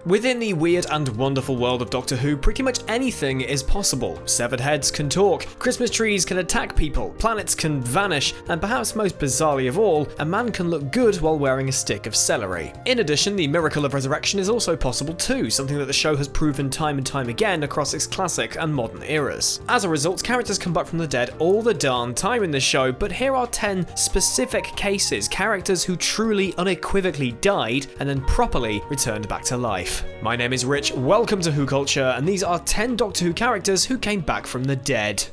Within the weird and wonderful world of Doctor Who, pretty much anything is possible. Severed heads can talk, Christmas trees can attack people, planets can vanish, and perhaps most bizarrely of all, a man can look good while wearing a stick of celery. In addition, the miracle of resurrection is also possible too, something that the show has proven time and time again across its classic and modern eras. As a result, characters come back from the dead all the darn time in this show, but here are 10 specific cases, characters who truly unequivocally died and then properly returned back to life. My name is Rich, welcome to Who Culture, and these are 10 Doctor Who characters who came back from the dead.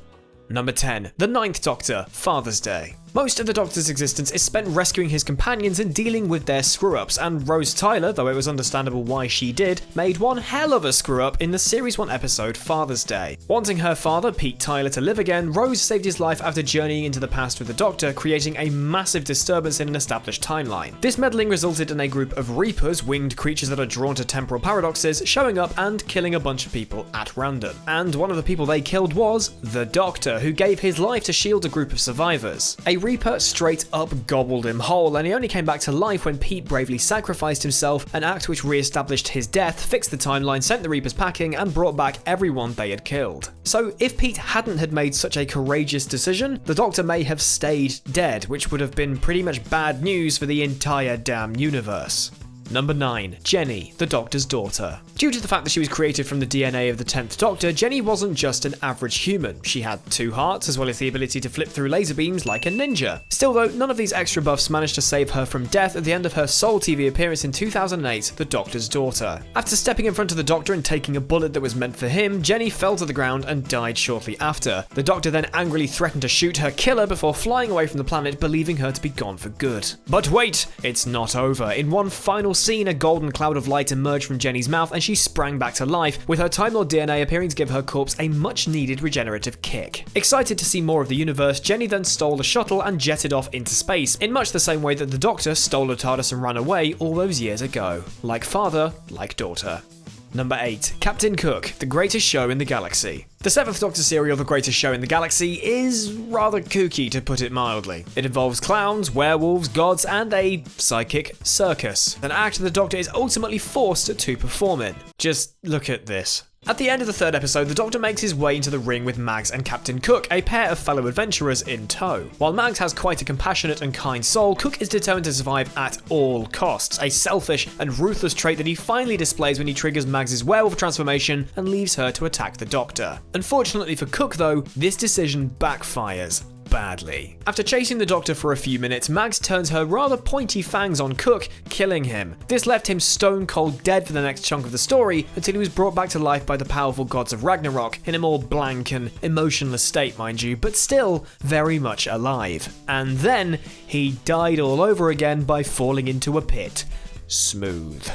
Number 10. The Ninth Doctor, Father's Day. Most of the Doctor's existence is spent rescuing his companions and dealing with their screw-ups, and Rose Tyler, though it was understandable why she did, made one hell of a screw-up in the Series 1 episode Father's Day. Wanting her father, Pete Tyler, to live again, Rose saved his life after journeying into the past with the Doctor, creating a massive disturbance in an established timeline. This meddling resulted in a group of Reapers, winged creatures that are drawn to temporal paradoxes, showing up and killing a bunch of people at random. And one of the people they killed was the Doctor, who gave his life to shield a group of survivors. A Reaper straight up gobbled him whole, and he only came back to life when Pete bravely sacrificed himself, an act which re-established his death, fixed the timeline, sent the Reapers packing, and brought back everyone they had killed. So if Pete hadn't had made such a courageous decision, the Doctor may have stayed dead, which would have been pretty much bad news for the entire damn universe. Number 9. Jenny, the Doctor's daughter. Due to the fact that she was created from the DNA of the 10th Doctor, Jenny wasn't just an average human. She had 2 hearts, as well as the ability to flip through laser beams like a ninja. Still though, none of these extra buffs managed to save her from death at the end of her sole TV appearance in 2008, The Doctor's Daughter. After stepping in front of the Doctor and taking a bullet that was meant for him, Jenny fell to the ground and died shortly after. The Doctor then angrily threatened to shoot her killer before flying away from the planet, believing her to be gone for good. But wait, it's not over. In one final scene, a golden cloud of light emerged from Jenny's mouth and she sprang back to life, with her Time Lord DNA appearing to give her corpse a much needed regenerative kick. Excited to see more of the universe, Jenny then stole a shuttle and jetted off into space, in much the same way that the Doctor stole a TARDIS and ran away all those years ago. Like father, like daughter. Number 8. Captain Cook, the greatest show in the galaxy. The 7th Doctor serial, The Greatest Show in the Galaxy, is rather kooky to put it mildly. It involves clowns, werewolves, gods, and a psychic circus, an act the Doctor is ultimately forced to perform in. Just look at this. At the end of the 3rd episode, the Doctor makes his way into the ring with Mags and Captain Cook, a pair of fellow adventurers in tow. While Mags has quite a compassionate and kind soul, Cook is determined to survive at all costs, a selfish and ruthless trait that he finally displays when he triggers Mags' werewolf transformation and leaves her to attack the Doctor. Unfortunately for Cook though, this decision backfires badly. After chasing the Doctor for a few minutes, Mags turns her rather pointy fangs on Cook, killing him. This left him stone cold dead for the next chunk of the story, until he was brought back to life by the powerful gods of Ragnarok, in a more blank and emotionless state, mind you, but still very much alive. And then he died all over again by falling into a pit. Smooth.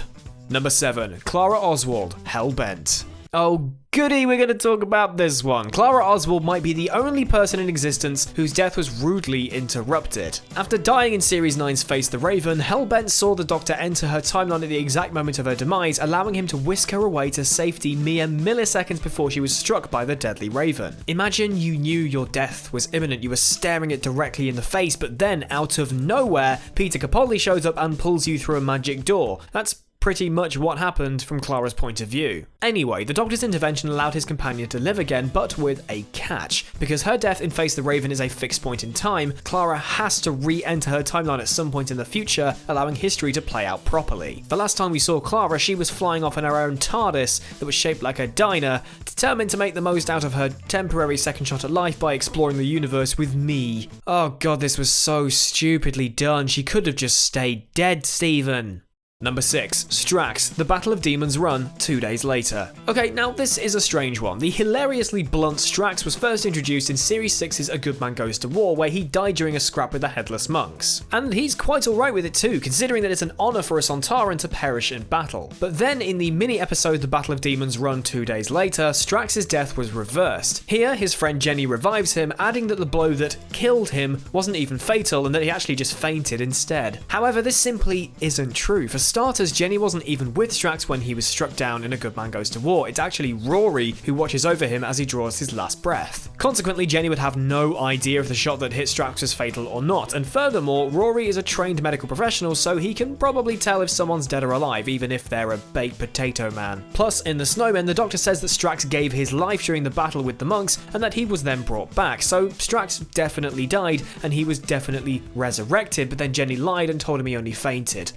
Number 7. Clara Oswald, Hellbent. Oh goody, we're going to talk about this one. Clara Oswald might be the only person in existence whose death was rudely interrupted. After dying in Series 9's Face the Raven, Hellbent saw the Doctor enter her timeline at the exact moment of her demise, allowing him to whisk her away to safety mere milliseconds before she was struck by the deadly Raven. Imagine you knew your death was imminent, you were staring it directly in the face, but then, out of nowhere, Peter Capaldi shows up and pulls you through a magic door. That's pretty much what happened from Clara's point of view. Anyway, the Doctor's intervention allowed his companion to live again, but with a catch. Because her death in Face the Raven is a fixed point in time, Clara has to re-enter her timeline at some point in the future, allowing history to play out properly. The last time we saw Clara, she was flying off in her own TARDIS that was shaped like a diner, determined to make the most out of her temporary second shot at life by exploring the universe with me. Oh god, this was so stupidly done. She could have just stayed dead, Stephen. Number 6. Strax, the Battle of Demons run 2 days later. Okay, now this is a strange one. The hilariously blunt Strax was first introduced in Series 6's A Good Man Goes to War, where he died during a scrap with the Headless Monks. And he's quite alright with it too, considering that it's an honour for a Sontaran to perish in battle. But then in the mini-episode The Battle of Demons run 2 days later, Strax's death was reversed. Here, his friend Jenny revives him, adding that the blow that killed him wasn't even fatal and that he actually just fainted instead. However, this simply isn't true. For starters, Jenny wasn't even with Strax when he was struck down in A Good Man Goes to War. It's actually Rory who watches over him as he draws his last breath. Consequently, Jenny would have no idea if the shot that hit Strax was fatal or not, and furthermore, Rory is a trained medical professional, so he can probably tell if someone's dead or alive, even if they're a baked potato man. Plus, in The Snowmen, the Doctor says that Strax gave his life during the battle with the monks, and that he was then brought back, so Strax definitely died, and he was definitely resurrected, but then Jenny lied and told him he only fainted.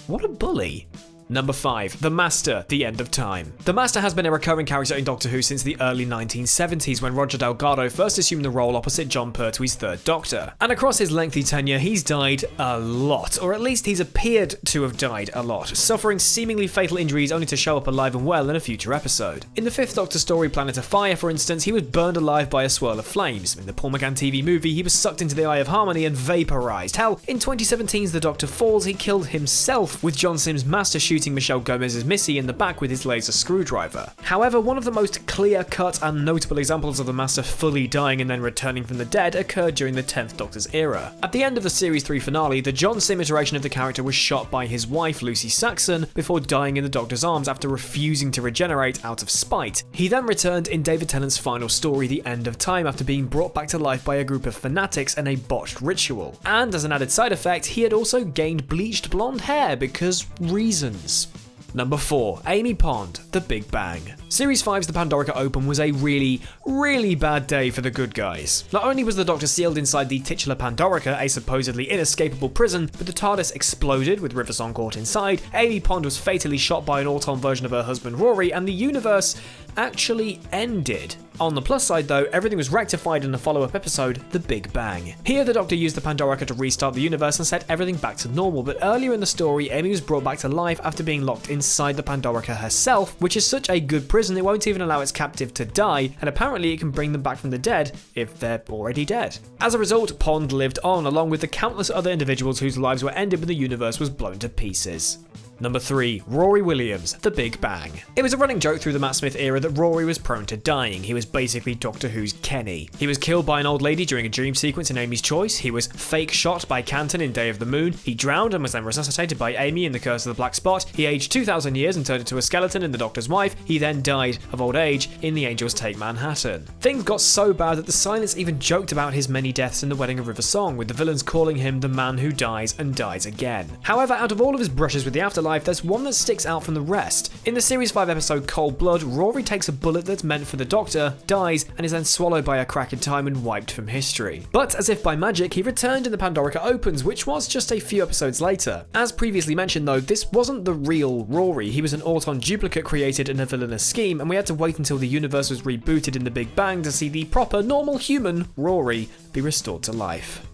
What a bully. Number 5. The Master, The End of Time. The Master has been a recurring character in Doctor Who since the early 1970s when Roger Delgado first assumed the role opposite John Pertwee's third Doctor. And across his lengthy tenure, he's died a lot, or at least he's appeared to have died a lot, suffering seemingly fatal injuries only to show up alive and well in a future episode. In the 5th Doctor story Planet of Fire, for instance, he was burned alive by a swirl of flames. In the Paul McGann TV movie, he was sucked into the Eye of Harmony and vaporized. Hell, in 2017's The Doctor Falls, he killed himself with John Simm's Master shooting Michelle Gomez's Missy in the back with his laser screwdriver. However, one of the most clear-cut and notable examples of the Master fully dying and then returning from the dead occurred during the 10th Doctor's era. At the end of the Series 3 finale, the John Simm iteration of the character was shot by his wife Lucy Saxon before dying in the Doctor's arms after refusing to regenerate out of spite. He then returned in David Tennant's final story, The End of Time, after being brought back to life by a group of fanatics in a botched ritual. And as an added side effect, he had also gained bleached blonde hair because reasons. Number 4. Amy Pond, The Big Bang. Series 5's The Pandorica Open was a really bad day for the good guys. Not only was the Doctor sealed inside the titular Pandorica, a supposedly inescapable prison, but the TARDIS exploded with River Song caught inside, Amy Pond was fatally shot by an Auton version of her husband Rory, and the universe actually ended. On the plus side though, everything was rectified in the follow-up episode, The Big Bang. Here the Doctor used the Pandorica to restart the universe and set everything back to normal, but earlier in the story, Amy was brought back to life after being locked inside the Pandorica herself, which is such a good prison it won't even allow its captive to die, and apparently it can bring them back from the dead if they're already dead. As a result, Pond lived on, along with the countless other individuals whose lives were ended when the universe was blown to pieces. Number 3. Rory Williams, The Big Bang. It was a running joke through the Matt Smith era that Rory was prone to dying. He was basically Doctor Who's Kenny. He was killed by an old lady during a dream sequence in Amy's Choice. He was fake shot by Canton in Day of the Moon. He drowned and was then resuscitated by Amy in The Curse of the Black Spot. He aged 2,000 years and turned into a skeleton in The Doctor's Wife. He then died of old age in The Angels Take Manhattan. Things got so bad that the Silence even joked about his many deaths in The Wedding of River Song, with the villains calling him the man who dies and dies again. However, out of all of his brushes with the afterlife, there's one that sticks out from the rest. In the Series 5 episode Cold Blood, Rory takes a bullet that's meant for the Doctor, dies, and is then swallowed by a crack in time and wiped from history. But as if by magic, he returned in The Pandorica Opens, which was just a few episodes later. As previously mentioned though, this wasn't the real Rory. He was an Auton duplicate created in a villainous scheme, and we had to wait until the universe was rebooted in The Big Bang to see the proper, normal human Rory be restored to life.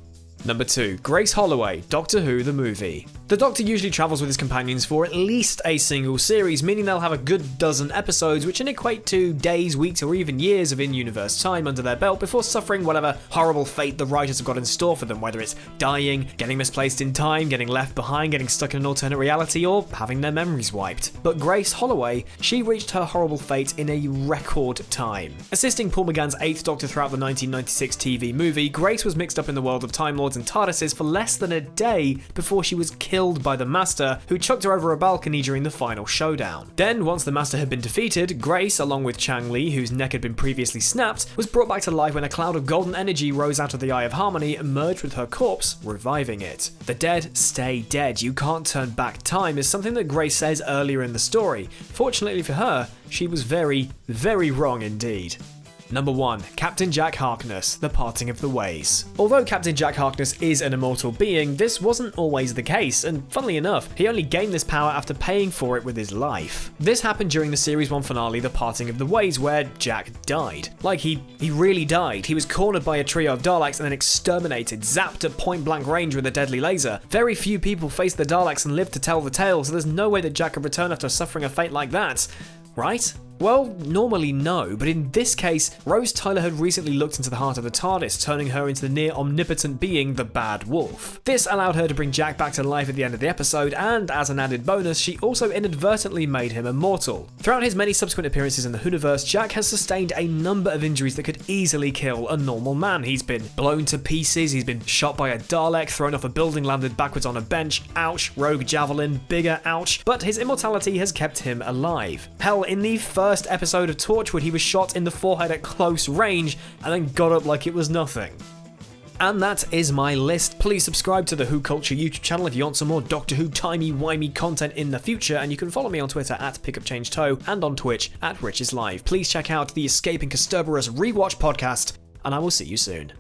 Number 2. Grace Holloway, Doctor Who the Movie. The Doctor usually travels with his companions for at least a single series, meaning they'll have a good dozen episodes, which can equate to days, weeks, or even years of in-universe time under their belt before suffering whatever horrible fate the writers have got in store for them, whether it's dying, getting misplaced in time, getting left behind, getting stuck in an alternate reality, or having their memories wiped. But Grace Holloway, she reached her horrible fate in a record time. Assisting Paul McGann's 8th Doctor throughout the 1996 TV movie, Grace was mixed up in the world of Time Lords and TARDISes for less than a day before she was killed by the Master, who chucked her over a balcony during the final showdown. Then, once the Master had been defeated, Grace, along with Chang Li, whose neck had been previously snapped, was brought back to life when a cloud of golden energy rose out of the Eye of Harmony and merged with her corpse, reviving it. The dead stay dead. You can't turn back time is something that Grace says earlier in the story. Fortunately for her, she was very wrong indeed. Number 1. Captain Jack Harkness, The Parting of the Ways. Although Captain Jack Harkness is an immortal being, this wasn't always the case, and funnily enough, he only gained this power after paying for it with his life. This happened during the Series 1 finale, The Parting of the Ways, where Jack died. Like, he really died. He was cornered by a trio of Daleks and then exterminated, zapped at point-blank range with a deadly laser. Very few people faced the Daleks and lived to tell the tale, so there's no way that Jack could return after suffering a fate like that. Right? Well, normally no, but in this case, Rose Tyler had recently looked into the heart of the TARDIS, turning her into the near-omnipotent being, the Bad Wolf. This allowed her to bring Jack back to life at the end of the episode, and as an added bonus, she also inadvertently made him immortal. Throughout his many subsequent appearances in the Whoniverse, Jack has sustained a number of injuries that could easily kill a normal man. He's been blown to pieces, he's been shot by a Dalek, thrown off a building, landed backwards on a bench, ouch, rogue javelin, bigger ouch, but his immortality has kept him alive. Hell, in the first episode of Torchwood, he was shot in the forehead at close range and then got up like it was nothing. And that is my list. Please subscribe to the Who Culture YouTube channel if you want some more Doctor Who timey-wimey content in the future, and you can follow me on Twitter at PickupChangeToe and on Twitch at RichIsLive. Please check out the Escaping Kasterborous Rewatch podcast, and I will see you soon.